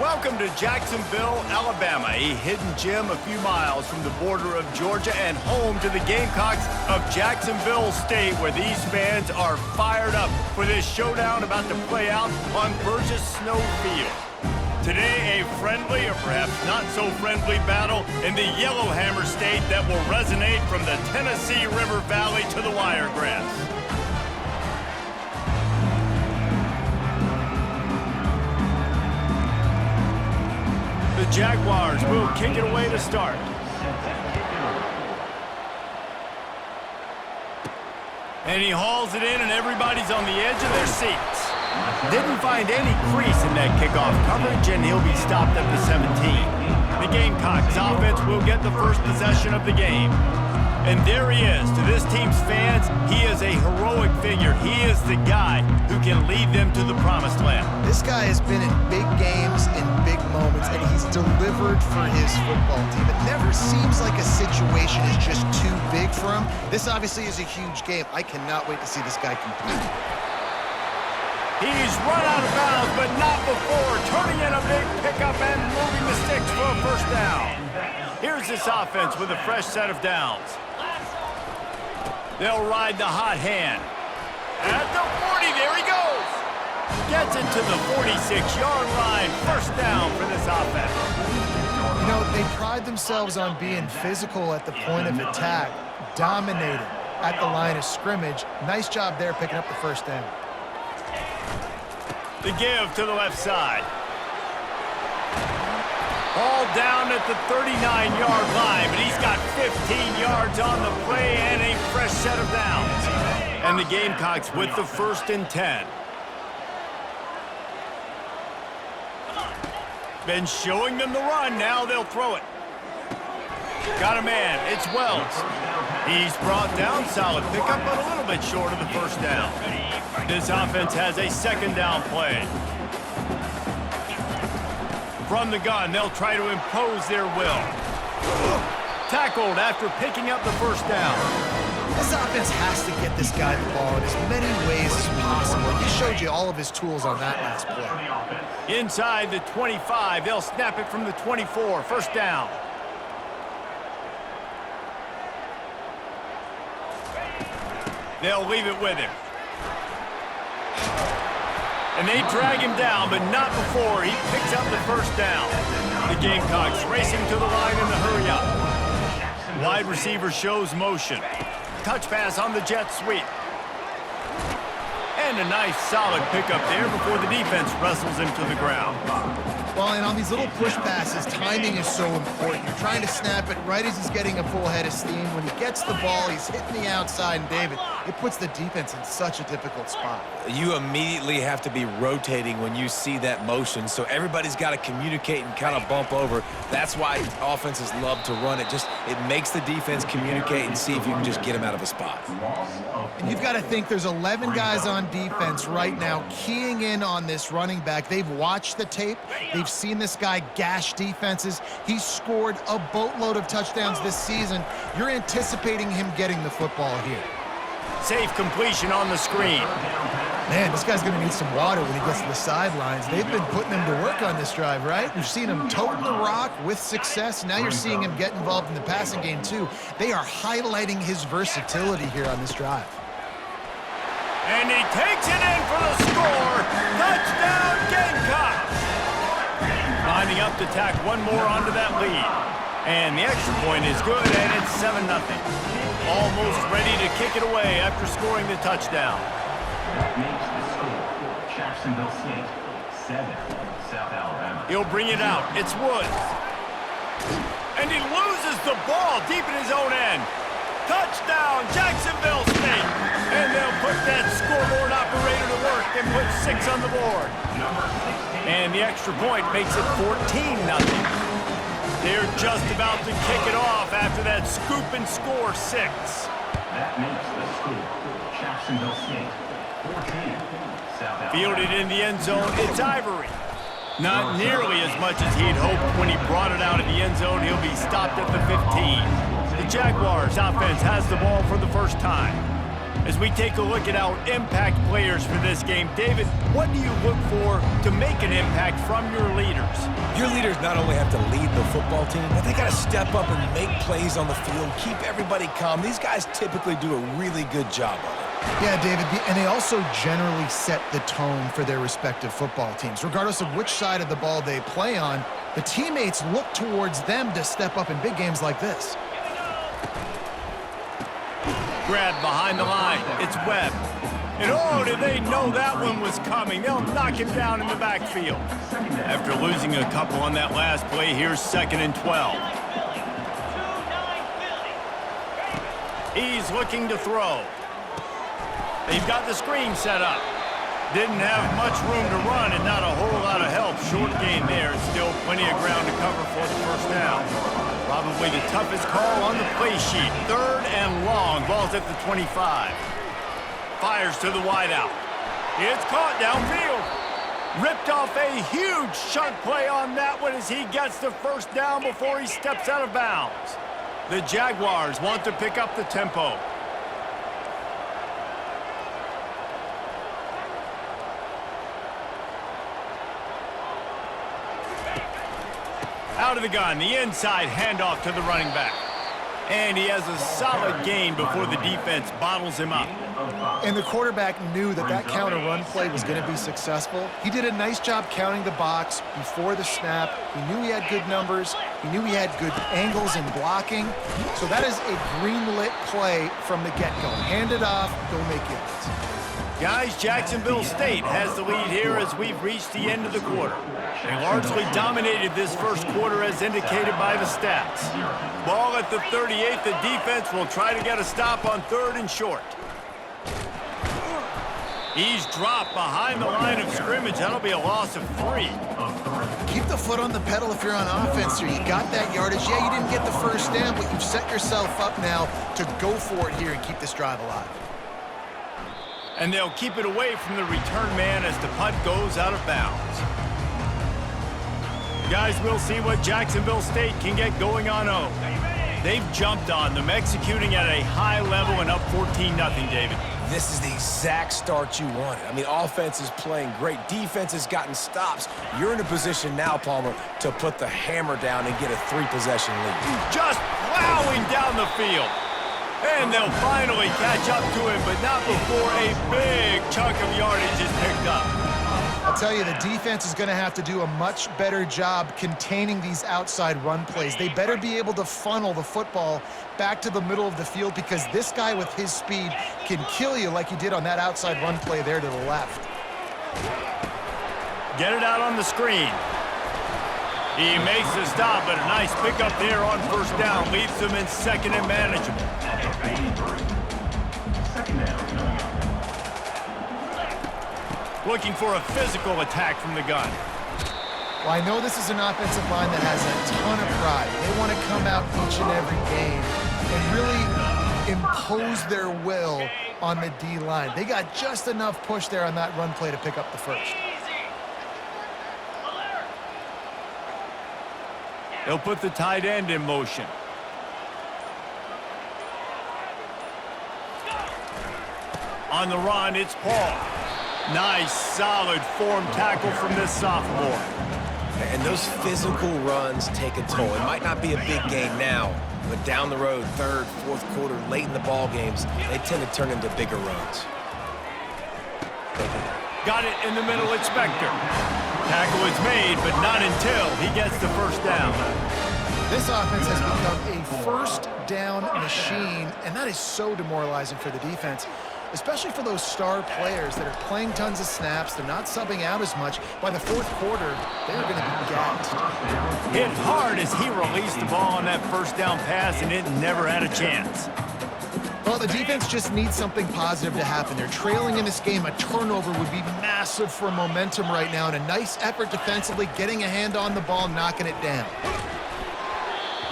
Welcome to Jacksonville, Alabama, a hidden gem a few miles from the border of Georgia and home to the Gamecocks of Jacksonville State, where these fans are fired up for this showdown about to play out on Burgess Snow Field. Today, a friendly or perhaps not so friendly battle in the Yellowhammer State that will resonate from the Tennessee River Valley to the Wiregrass. The Jaguars will kick it away to start. And he hauls it in, and everybody's on the edge of their seats. Didn't find any crease in that kickoff coverage, and he'll be stopped at the 17. The Gamecocks offense will get the first possession of the game. And there he is. To this team's fans, he is a heroic figure. He is the guy who can lead them to the promised land. This guy has been in big games, in big moments, and he's delivered for his football team. It never seems like a situation is just too big for him. This obviously is a huge game. I cannot wait to see this guy compete. He's run out of bounds, but not before turning in a big pickup and moving the sticks for a first down. Here's this offense with a fresh set of downs. They'll ride the hot hand. At the 40, there he goes. Gets it to the 46-yard line. First down for this offense. You know, they pride themselves on being physical at the point of attack, dominating at the line of scrimmage. Nice job there picking up the first down. The give to the left side. All down at the 39-yard line, but he's got 15 yards on the play and a fresh set of downs. And the Gamecocks with the 1st and 10. Been showing them the run, now they'll throw it. Got a man, it's Wells. He's brought down, solid pickup, but a little bit short of the first down. This offense has a 2nd down play. From the gun, they'll try to impose their will. Tackled after picking up the first down. This offense has to get this guy the ball in as many ways as possible. He showed you all of his tools on that last play. Inside the 25, they'll snap it from the 24. First down. They'll leave it with him. And they drag him down, but not before he picks up the first down. The Gamecocks racing to the line in the hurry-up. Wide receiver shows motion. Touch pass on the jet sweep. And a nice solid pickup there before the defense wrestles him to the ground. Well, and on these little push passes, timing is so important. You're trying to snap it right as he's getting a full head of steam. When he gets the ball, he's hitting the outside, and David, it puts the defense in such a difficult spot. You immediately have to be rotating when you see that motion, so everybody's got to communicate and kind of bump over. That's why offenses love to run it. It makes the defense communicate and see if you can just get him out of a spot. And you've got to think there's 11 guys on defense right now keying in on this running back. They've watched the tape. They've seen this guy gash defenses. He's scored a boatload of touchdowns this season. You're anticipating him getting the football here. Safe completion on the screen. Man, this guy's going to need some water when he gets to the sidelines. They've been putting him to work on this drive, right? We've seen him toting the rock with success. Now you're seeing him get involved in the passing game, too. They are highlighting his versatility here on this drive. And he takes it in for the score. Touchdown, Gamecocks! Lining up to tack one more onto that lead. And the extra point is good, and it's 7-0. Almost ready to kick it away after scoring the touchdown. That makes the score Jacksonville State 7, South Alabama. He'll bring it out. It's Woods. And he loses the ball deep in his own end. Touchdown, Jacksonville State. And they'll put that scoreboard operator to work and put 6 on the board. And the extra point makes it 14-0. They're just about to kick it off after that scoop and score 6. That makes the score Jacksonville State 14, South Alabama. Fielded in the end zone, it's Ivory. Not nearly as much as he'd hoped when he brought it out of the end zone. He'll be stopped at the 15. The Jaguars offense has the ball for the first time. As we take a look at our impact players for this game, David, what do you look for to make an impact from your leaders? Your leaders not only have to lead the football team, but they got to step up and make plays on the field, keep everybody calm. These guys typically do a really good job of it. Yeah, David, and they also generally set the tone for their respective football teams. Regardless of which side of the ball they play on, the teammates look towards them to step up in big games like this. Grab behind the line. It's Webb. And oh, did they know that one was coming? They'll knock him down in the backfield. After losing a couple on that last play, here's 2nd and 12. He's looking to throw. They've got the screen set up. Didn't have much room to run and not a whole lot of help. Short gain there. Still plenty of ground to cover for the first down. Probably the toughest call on the play sheet. 3rd and long. Ball's at the 25. Fires to the wideout. It's caught downfield. Ripped off a huge chunk play on that one as he gets the first down before he steps out of bounds. The Jaguars want to pick up the tempo. Out of the gun, the inside handoff to the running back. And he has a solid gain before the defense bottles him up. And the quarterback knew that that counter run play was going to be successful. He did a nice job counting the box before the snap. He knew he had good numbers. He knew he had good angles and blocking. So that is a green-lit play from the get-go. Hand it off, go make yards. Guys, Jacksonville State has the lead here as we've reached the end of the quarter. They largely dominated this first quarter as indicated by the stats. Ball at the 38. The defense will try to get a stop on 3rd and short. He's dropped behind the line of scrimmage. That'll be a loss of 3. Keep the foot on the pedal if you're on offense here. You got that yardage. Yeah, you didn't get the first down, but you've set yourself up now to go for it here and keep this drive alive. And they'll keep it away from the return man as the punt goes out of bounds. Guys, we'll see what Jacksonville State can get going on 0. They've jumped on them, executing at a high level and up 14-0, David. This is the exact start you wanted. I mean, offense is playing great. Defense has gotten stops. You're in a position now, Palmer, to put the hammer down and get a 3-possession lead. Just plowing down the field. And they'll finally catch up to him, but not before a big chunk of yardage is picked up. I'll tell you, the defense is going to have to do a much better job containing these outside run plays. They better be able to funnel the football back to the middle of the field because this guy with his speed can kill you like he did on that outside run play there to the left. Get it out on the screen. He makes the stop, but a nice pickup there on first down. Leaves them in 2nd and manageable. 2nd down. Looking for a physical attack from the gun. Well, I know this is an offensive line that has a ton of pride. They want to come out each and every game and really impose their will on the D-line. They got just enough push there on that run play to pick up the first. They'll put the tight end in motion. On the run, it's Paul. Nice, solid form tackle from this sophomore. And those physical runs take a toll. It might not be a big gain now, but down the road, 3rd, 4th quarter, late in the ball games, they tend to turn into bigger runs. Got it in the middle, it's Spector. Tackle is made, but not until he gets the first down. This offense has become a first down machine, and that is so demoralizing for the defense, especially for those star players that are playing tons of snaps. They're not subbing out as much. By the 4th quarter, they're going to be gassed. Hit hard as he released the ball on that first down pass, and it never had a chance. Well, the defense just needs something positive to happen. They're trailing in this game. A turnover would be massive for momentum right now, and a nice effort defensively, getting a hand on the ball, knocking it down.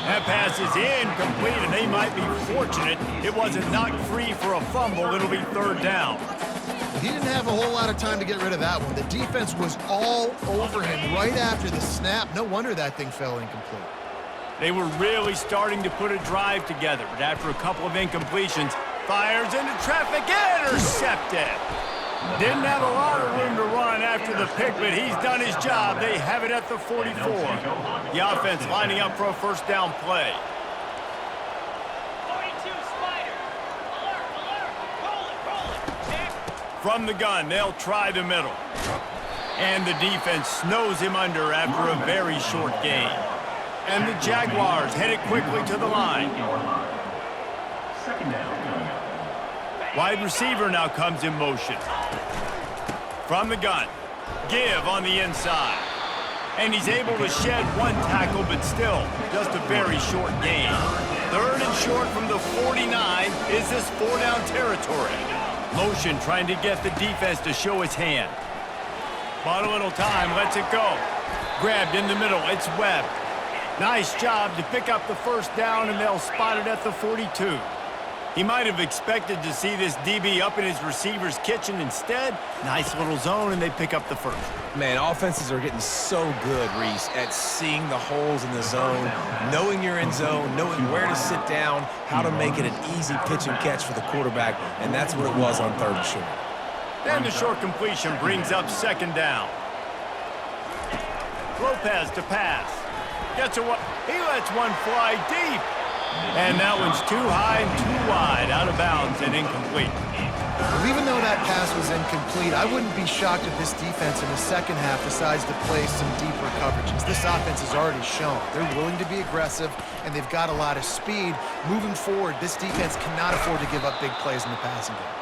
That pass is incomplete, and they might be fortunate it wasn't knocked free for a fumble. It'll be 3rd down. He didn't have a whole lot of time to get rid of that one. The defense was all over him right after the snap. No wonder that thing fell incomplete. They were really starting to put a drive together, but after a couple of incompletions, Fires into traffic, intercepted. Didn't have a lot of room to run after the pick, but he's done his job. They have it at the 44. The offense lining up for a first down play. 42 Spider. Alert, roll it, check. From the gun, they'll try the middle. And the defense snows him under after a very short gain. And the Jaguars headed quickly to the line. Second down. Wide receiver now comes in motion. From the gun, give on the inside. And he's able to shed one tackle, but still just a very short gain. Third and short from the 49. Is this 4-down territory? Motion trying to get the defense to show his hand. Bought a little time, lets it go. Grabbed in the middle, it's Webb. Nice job to pick up the first down, and they'll spot it at the 42. He might have expected to see this DB up in his receiver's kitchen. Instead, nice little zone, and they pick up the first. Man, offenses are getting so good, Reese, at seeing the holes in the zone, knowing you're in zone, knowing where to sit down, how to make it an easy pitch and catch for the quarterback, and that's what it was on third and short. Then the short completion brings up second down. Lopez to pass. Gets away. He lets one fly deep. And that one's too high and too wide, out of bounds and incomplete. Well, even though that pass was incomplete, I wouldn't be shocked if this defense in the second half decides to play some deeper coverages. This offense has already shown they're willing to be aggressive, and they've got a lot of speed. Moving forward, this defense cannot afford to give up big plays in the passing game.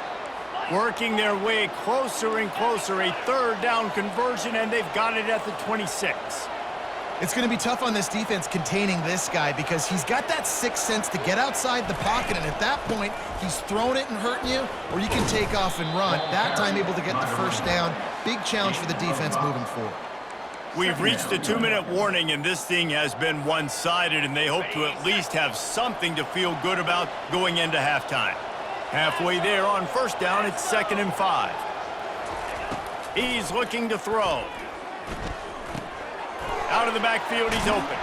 Working their way closer and closer, a third down conversion, and they've got it at the 26. It's going to be tough on this defense containing this guy because he's got that sixth sense to get outside the pocket, and at that point, he's throwing it and hurting you, or you can take off and run. That time able to get the first down. Big challenge for the defense moving forward. We've reached the 2-minute warning, and this thing has been one-sided, and they hope to at least have something to feel good about going into halftime. Halfway there on first down, it's 2nd and 5. He's looking to throw. Out of the backfield, he's open.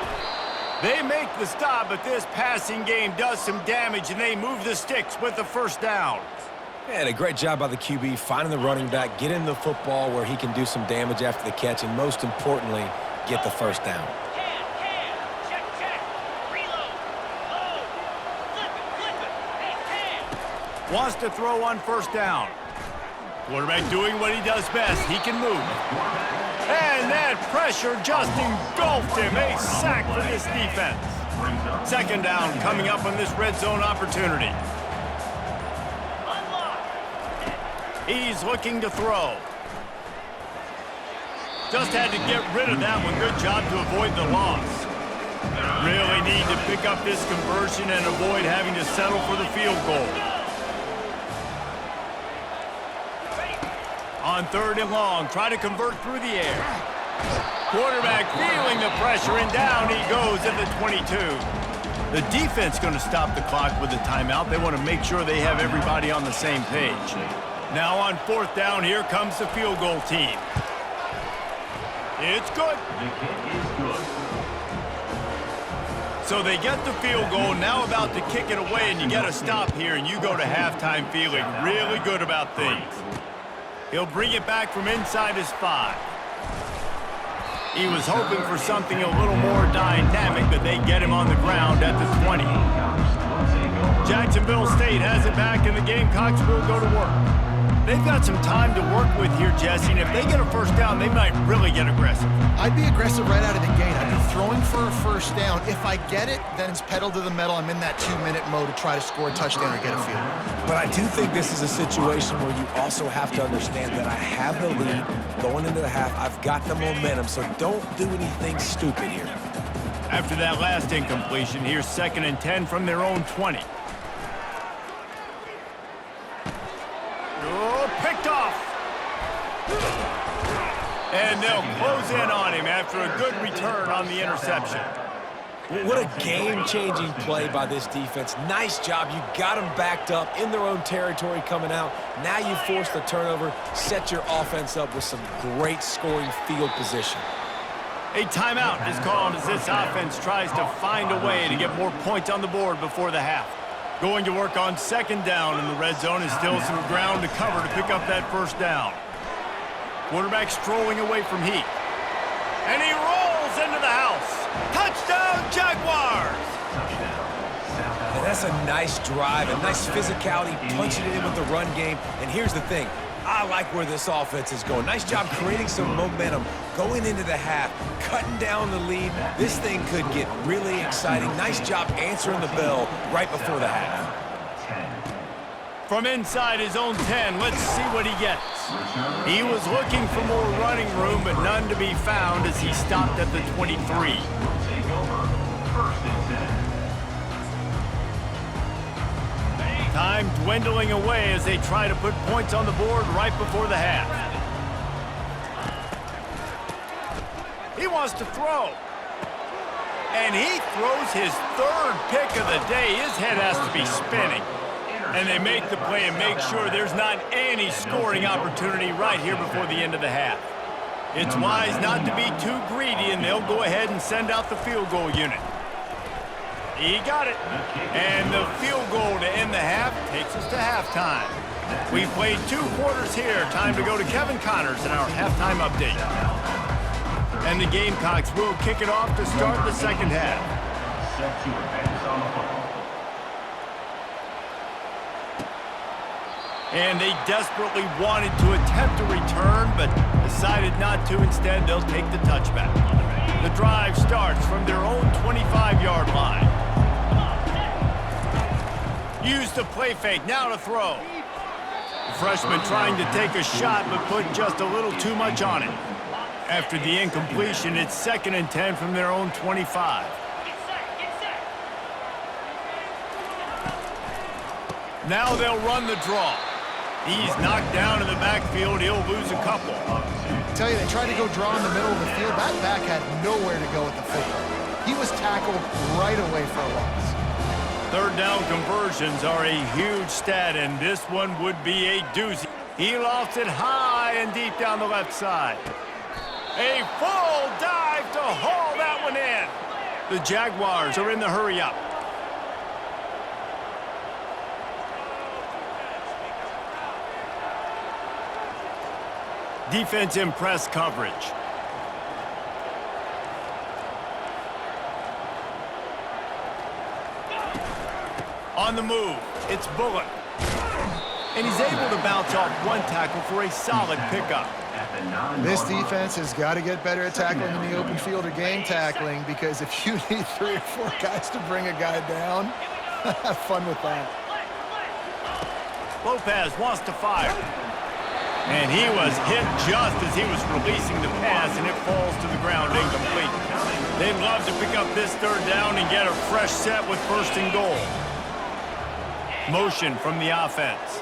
They make the stop, but this passing game does some damage, and they move the sticks with the first down. And a great job by the QB, finding the running back, getting the football where he can do some damage after the catch, and most importantly, get the first down. Check. Reload. Load. Flip it. Hey, Wants to throw on first down. Quarterback doing what he does best. He can move. And that pressure just engulfed him. A sack for this defense. Second down coming up on this red zone opportunity. He's looking to throw. Just had to get rid of that one. Good job to avoid the loss. Really need to pick up this conversion and avoid having to settle for the field goal. On third and long, try to convert through the air. Quarterback feeling the pressure, and down he goes at the 22. The defense going to stop the clock with a timeout. They want to make sure they have everybody on the same page. Now on fourth down, here comes the field goal team. It's good. The kick is good. So they get the field goal, now about to kick it away, and you get a stop here, and you go to halftime feeling really good about things. He'll bring it back from inside his 5. He was hoping for something a little more dynamic, but they get him on the ground at the 20. Jacksonville State has it back, and the Gamecocks will go to work. They've got some time to work with here, Jesse, and if they get a first down, they might really get aggressive. I'd be aggressive right out of the gate. I'd be throwing for a first down. If I get it, then it's pedal to the metal. I'm in that 2-minute mode to try to score a touchdown or get a field goal. But I do think this is a situation where you also have to understand that I have the lead going into the half. I've got the momentum, so don't do anything stupid here. After that last incompletion, here's 2nd and 10 from their own 20. Oh, picked off. And they'll close in on him after a good return on the interception. What a game-changing play by this defense. Nice job. You got them backed up in their own territory coming out. Now you force the turnover, set your offense up with some great scoring field position. A timeout is called as this offense tries to find a way to get more points on the board before the half. Going to work on second down in the red zone, and still some ground to cover to pick up that first down. Quarterback strolling away from heat. And he rolls into the house. Touchdown, Jaguars! And that's a nice drive, a nice physicality, punching it in with the run game. And here's the thing. I like where this offense is going. Nice job creating some momentum, going into the half, cutting down the lead. This thing could get really exciting. Nice job answering the bell right before the half. From inside his own 10, let's see what he gets. He was looking for more running room, but none to be found as he stopped at the 23. Take over, 1st and 10. Time dwindling away as they try to put points on the board right before the half. He wants to throw. And he throws his 3rd pick of the day. His head has to be spinning. And they make the play and make sure there's not any scoring opportunity right here before the end of the half. It's wise not to be too greedy, and they'll go ahead and send out the field goal unit. He got it. And the field goal to end the half takes us to halftime. We've played 2 quarters here. Time to go to Kevin Connors in our halftime update. And the Gamecocks will kick it off to start the second half. Set to advance on the football. And they desperately wanted to attempt a return, but decided not to. Instead, they'll take the touchback. The drive starts from their own 25-yard line. Use the play fake, now to throw. The freshman trying to take a shot, but put just a little too much on it. After the incompletion, it's 2nd and 10 from their own 25. Now they'll run the draw. He's knocked down in the backfield. He'll lose a couple. I tell you, they tried to go draw in the middle of the field. That back had nowhere to go with the football. He was tackled right away for a loss. 3rd down conversions are a huge stat, and this one would be a doozy. He lofts it high and deep down the left side. A full dive to haul that one in. The Jaguars are in the hurry-up. Defense in press coverage. On the move, it's Bullock. And he's able to bounce off one tackle for a solid pickup. This defense has got to get better at tackling in the open field or game tackling, because if you need 3 or 4 guys to bring a guy down, have fun with that. Lopez wants to fire. And he was hit just as he was releasing the pass, and it falls to the ground incomplete. They'd love to pick up this 3rd down and get a fresh set with 1st and goal. Motion from the offense.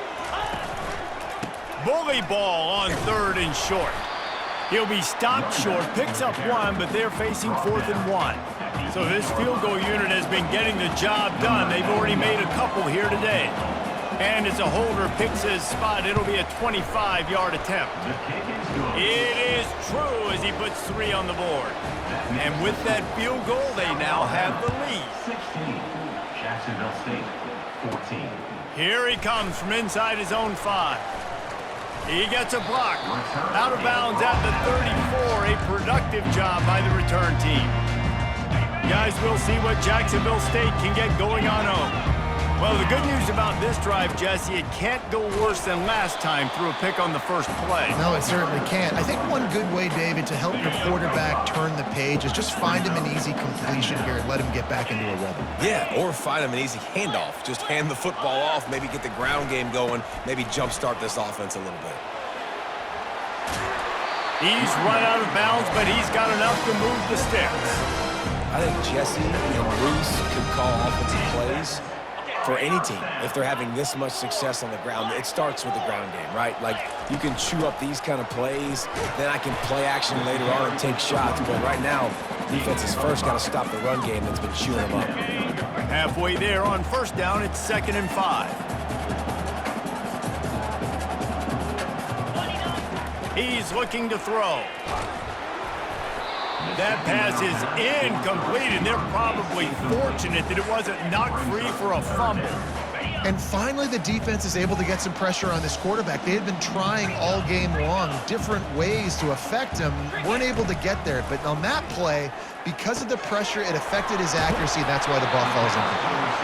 Bully ball on 3rd and short. He'll be stopped short, picks up 1, but they're facing 4th and 1. So this field goal unit has been getting the job done. They've already made a couple here today. And as a holder picks his spot, it'll be a 25-yard attempt. It is true as he puts 3 on the board. And with that field goal, they now have the lead. 16, Jacksonville State, 14. Here he comes from inside his own 5. He gets a block. Out of bounds at the 34. A productive job by the return team. Guys, we'll see what Jacksonville State can get going on home. Well, the good news about this drive, Jesse, it can't go worse than last time through a pick on the first play. No, it certainly can't. I think one good way, David, to help your quarterback turn the page is just find him an easy completion here and let him get back into a rhythm. Yeah, or find him an easy handoff. Just hand the football off, maybe get the ground game going, maybe jumpstart this offense a little bit. He's run out of bounds, but he's got enough to move the sticks. I think Jesse and Bruce could call offensive plays for any team. If they're having this much success on the ground, it starts with the ground game, right? Like, you can chew up these kind of plays, then I can play action later on and take shots. But right now, defense has first got to stop the run game that's been chewing them up. Halfway there on 1st down, it's 2nd and 5. He's looking to throw. That pass is incomplete, and they're probably fortunate that it wasn't knocked free for a fumble. And finally, the defense is able to get some pressure on this quarterback. They had been trying all game long different ways to affect him, weren't able to get there. But on that play, because of the pressure, it affected his accuracy, and that's why the ball falls incomplete.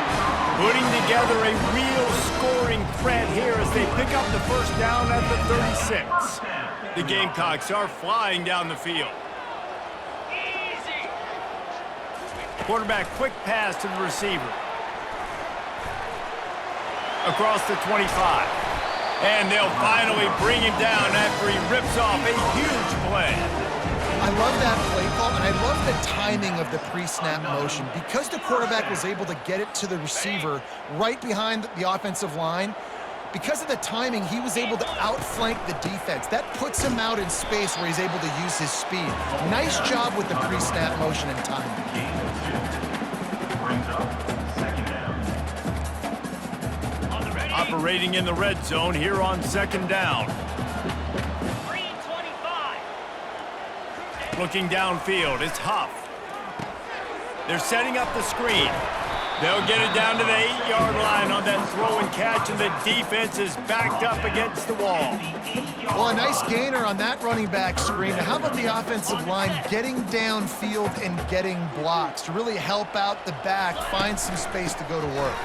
Putting together a real scoring threat here as they pick up the first down at the 36. The Gamecocks are flying down the field. Quarterback quick pass to the receiver. Across the 25. And they'll finally bring him down after he rips off a huge play. I love that play call, and I love the timing of the pre-snap motion. Because the quarterback was able to get it to the receiver right behind the offensive line, because of the timing, he was able to outflank the defense. That puts him out in space where he's able to use his speed. Nice job with the pre-snap motion and timing. Operating in the red zone here on second down. Looking downfield, it's Huff. They're setting up the screen. They'll get it down to the 8-yard line on that throw and catch, and the defense is backed up against the wall. Well, a nice gainer on that running back screen. Now, how about the offensive line getting downfield and getting blocks to really help out the back, find some space to go to work?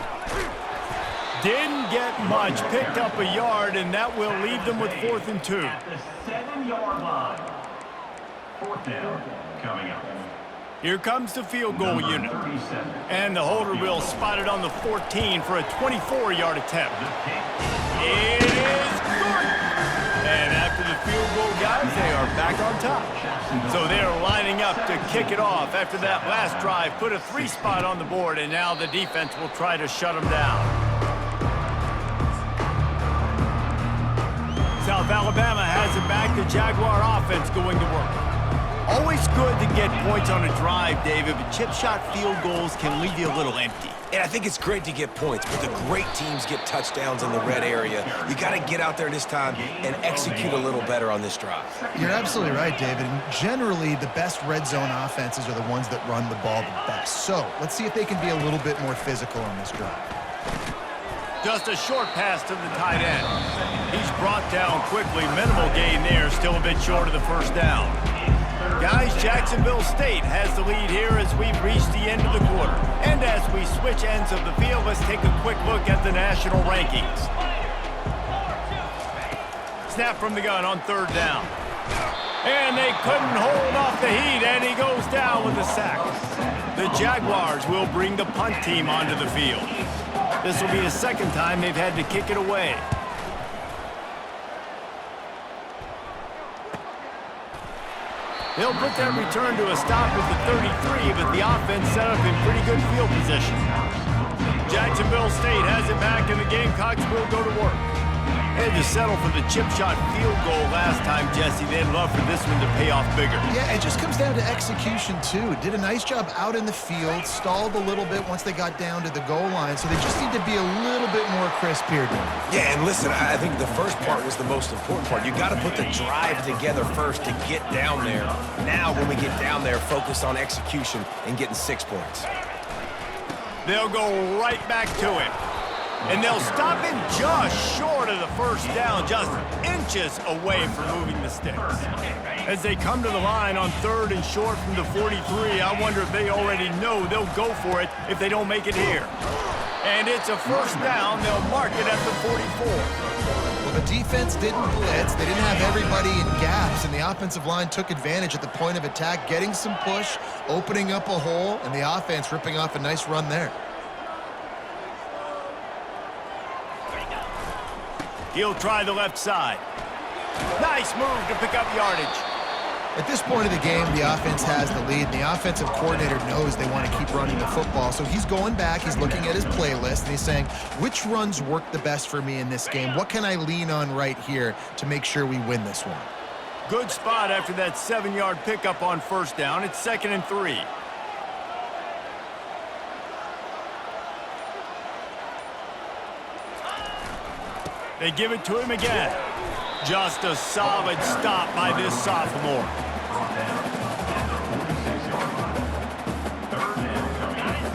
Didn't get much, picked up a yard, and that will leave them with 4th and 2. At the 7-yard line. 4th down coming up. Here comes the field goal unit. And the holder will spot it on the 14 for a 24-yard attempt. It is good. And after the field goal, guys, they are back on top. So they are lining up to kick it off after that last drive. Put a 3 spot on the board, and now the defense will try to shut them down. South Alabama has it back. The Jaguar offense going to work. Always good to get points on a drive, David, but chip shot field goals can leave you a little empty. And I think it's great to get points, but the great teams get touchdowns in the red area. You got to get out there this time and execute a little better on this drive. You're absolutely right, David. And generally, the best red zone offenses are the ones that run the ball the best. So let's see if they can be a little bit more physical on this drive. Just a short pass to the tight end. He's brought down quickly. Minimal gain there, still a bit short of the first down. Guys, Jacksonville State has the lead here as we've reached the end of the quarter. And as we switch ends of the field, let's take a quick look at the national rankings. Snap from the gun on 3rd down. And they couldn't hold off the heat, and he goes down with a sack. The Jaguars will bring the punt team onto the field. This will be the 2nd time they've had to kick it away. They'll put that return to a stop at the 33, but the offense set up in pretty good field position. Jacksonville State has it back, and the Gamecocks will go to work. They had to settle for the chip shot field goal last time, Jesse. They'd love for this one to pay off bigger. Yeah, it just comes down to execution, too. Did a nice job out in the field, stalled a little bit once they got down to the goal line, so they just need to be a little bit more crisp here, dude. Yeah, and listen, I think the first part was the most important part. You got to put the drive together first to get down there. Now, when we get down there, focus on execution and getting 6 points. They'll go right back to him. And they'll stop him just short of the first down, just inches away from moving the sticks. As they come to the line on 3rd and short from the 43, I wonder if they already know they'll go for it if they don't make it here. And it's a first down. They'll mark it at the 44. Well, the defense didn't blitz. They didn't have everybody in gaps, and the offensive line took advantage at the point of attack, getting some push, opening up a hole, and the offense ripping off a nice run there. He'll try the left side. Nice move to pick up yardage. At this point of the game, the offense has the lead, and the offensive coordinator knows they want to keep running the football. So he's going back, he's looking at his playlist, and he's saying, which runs work the best for me in this game? What can I lean on right here to make sure we win this one? Good spot after that 7-yard pickup on first down. It's 2nd and 3. They give it to him again. Just a solid stop by this sophomore.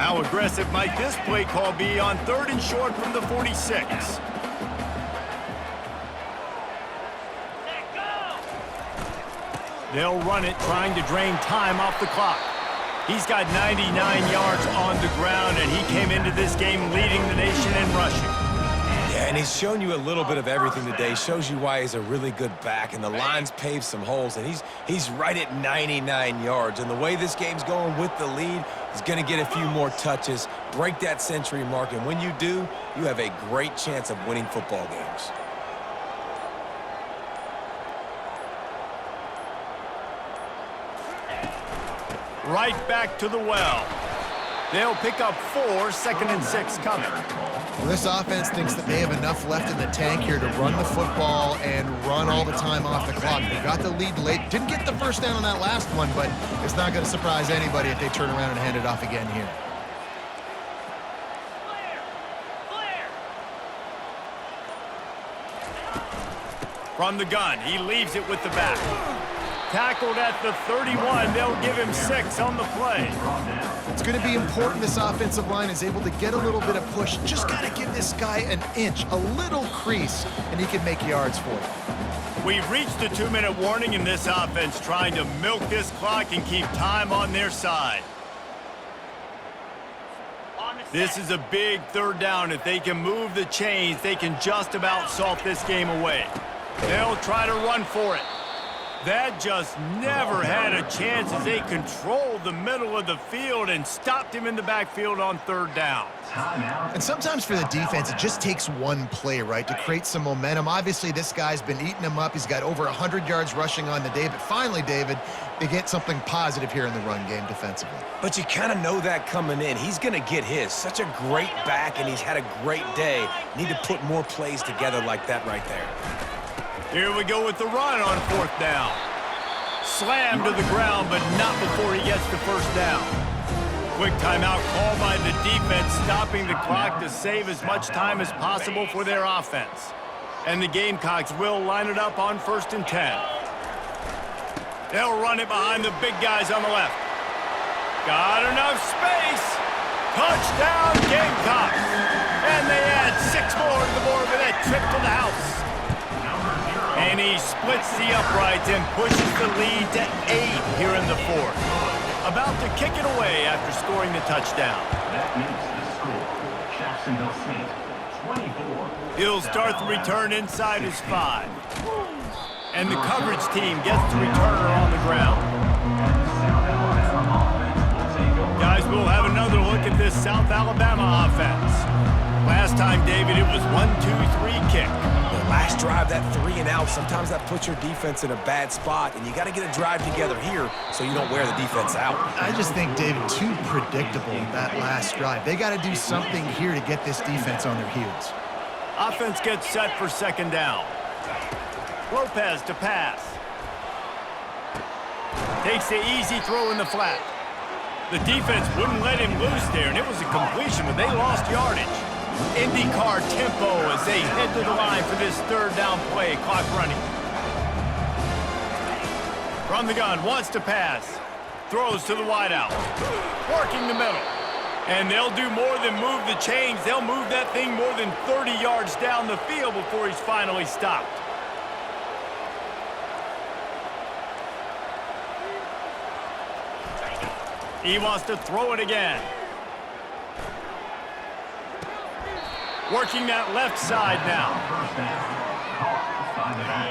How aggressive might this play call be on 3rd and short from the 46? Set, go! They'll run it, trying to drain time off the clock. He's got 99 yards on the ground, and he came into this game leading the nation in rushing. Yeah, and he's shown you a little bit of everything today. Shows you why he's a really good back, and the line's paved some holes, and he's right at 99 yards. And the way this game's going with the lead, he's going to get a few more touches, break that century mark, and when you do, you have a great chance of winning football games. Right back to the well. They'll pick up 4, 2nd and 6 coming. Well, this offense thinks that they have enough left in the tank here to run the football and run all the time off the clock. They got the lead late. Didn't get the first down on that last one, but it's not going to surprise anybody if they turn around and hand it off again here. From the gun, he leaves it with the back. Tackled at the 31. They'll give him 6 on the play. It's going to be important this offensive line is able to get a little bit of push. Just got to give this guy an inch, a little crease, and he can make yards for you. We've reached a 2-minute warning in this offense, trying to milk this clock and keep time on their side. This is a big 3rd down. If they can move the chains, they can just about salt this game away. They'll try to run for it. That just never had a chance as they controlled the middle of the field and stopped him in the backfield on 3rd down. And sometimes for the defense, it just takes one play, right, to create some momentum. Obviously, this guy's been eating him up. He's got over 100 yards rushing on the day. But finally, David, they get something positive here in the run game defensively. But you kind of know that coming in. He's going to get his. Such a great back, and he's had a great day. Need to put more plays together like that right there. Here we go with the run on 4th down. Slammed to the ground, but not before he gets the 1st down. Quick timeout called by the defense, stopping the clock to save as much time as possible for their offense. And the Gamecocks will line it up on 1st and 10. They'll run it behind the big guys on the left. Got enough space. Touchdown, Gamecocks. And they add 6 more to the board with that trip to the house. And he splits the uprights and pushes the lead to 8 here in the 4th. About to kick it away after scoring the touchdown. That makes the score. Jacksonville State, 24. He'll start the return inside his 5. And the coverage team gets the returner on the ground. Guys, we'll have another look at this South Alabama offense. Last time, David, it was 1-2-3 kick. Last drive, that 3 and out, sometimes that puts your defense in a bad spot, and you got to get a drive together here so you don't wear the defense out. I just think, David, too predictable that last drive. They got to do something here to get this defense on their heels. Offense gets set for 2nd down. Lopez to pass. Takes the easy throw in the flat. The defense wouldn't let him loose there, and it was a completion, but they lost yardage. IndyCar tempo as they head to the line for this 3rd down play. Clock running. From the gun, wants to pass. Throws to the wideout. Working the middle. And they'll do more than move the chains. They'll move that thing more than 30 yards down the field before he's finally stopped. He wants to throw it again. Working that left side now.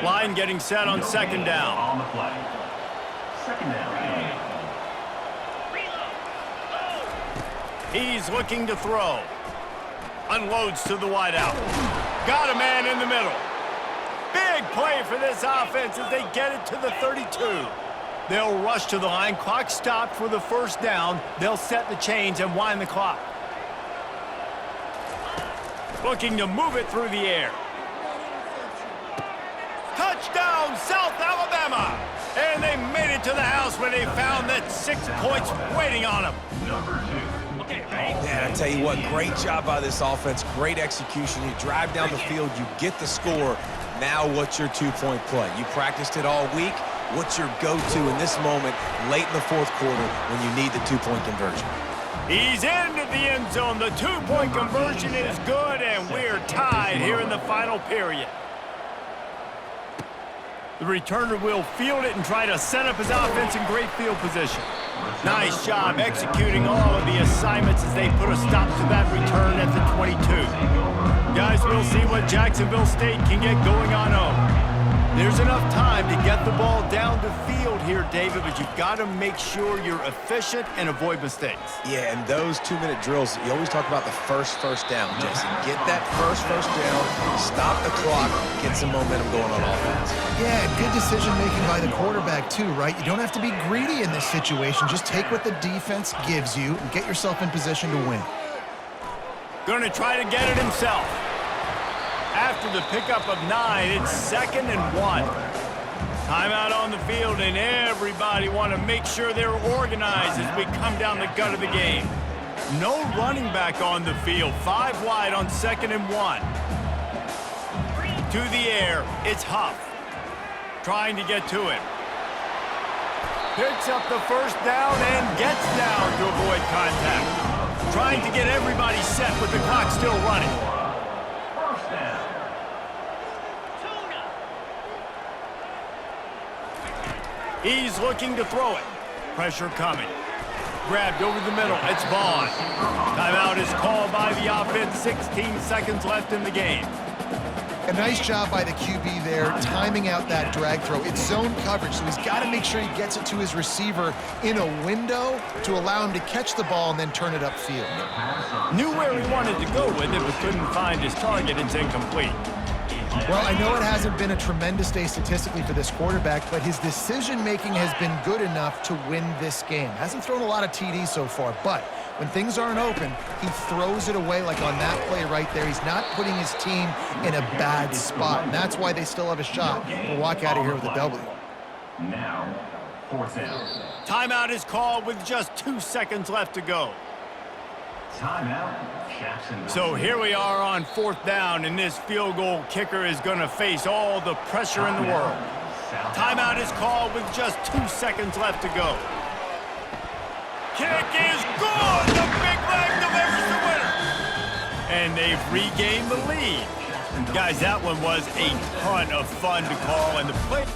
Line getting set on 2nd down. On the play. 2nd down. He's looking to throw. Unloads to the wideout. Got a man in the middle. Big play for this offense as they get it to the 32. They'll rush to the line. Clock stopped for the 1st down. They'll set the chains and wind the clock. Looking to move it through the air. Touchdown, South Alabama! And they made it to the house where they found that 6 points waiting on them. Number 2. Man, I tell you what, great job by this offense. Great execution. You drive down the field, you get the score. Now what's your 2-point play? You practiced it all week. What's your go-to in this moment late in the 4th quarter when you need the 2-point conversion? He's into the end zone. The two-point conversion is good, and we're tied here in the final period. The returner will field it and try to set up his offense in great field position. Nice job executing all of the assignments as they put a stop to that return at the 22. Guys, we'll see what Jacksonville State can get going on home. There's enough time to get the ball down the field here, David, but you've got to make sure you're efficient and avoid mistakes. Yeah, and those 2-minute drills, you always talk about the first down, Jesse. Get that first down, stop the clock, get some momentum going on offense. Yeah, good decision-making by the quarterback, too, right? You don't have to be greedy in this situation. Just take what the defense gives you and get yourself in position to win. Going to try to get it himself. After the pickup of 9, it's 2nd and 1. Timeout on the field, and everybody want to make sure they're organized as we come down the gut of the game. No running back on the field. 5 wide on 2nd and 1. To the air, it's Huff. Trying to get to it. Picks up the first down and gets down to avoid contact. Trying to get everybody set with the clock still running. First down. He's looking to throw it. Pressure coming. Grabbed over the middle. It's Vaughn. Timeout is called by the offense. 16 seconds left in the game. A nice job by the QB there, timing out that drag throw. It's zone coverage, so he's got to make sure he gets it to his receiver in a window to allow him to catch the ball and then turn it upfield. Knew where he wanted to go with it, but couldn't find his target. It's incomplete. Well, I know it hasn't been a tremendous day statistically for this quarterback, but his decision-making has been good enough to win this game. Hasn't thrown a lot of TDs so far, but when things aren't open, he throws it away like on that play right there. He's not putting his team in a bad spot, and that's why they still have a shot to walk out of here with a W. Now, 4th down. Timeout is called with just 2 seconds left to go. Timeout. Jacksonville. So here we are on 4th down, and this field goal kicker is going to face all the pressure in the world. Timeout is called with just 2 seconds left to go. Kick is good! The big leg delivers the winner! And they've regained the lead. Guys, that one was a ton of fun to call, and the play...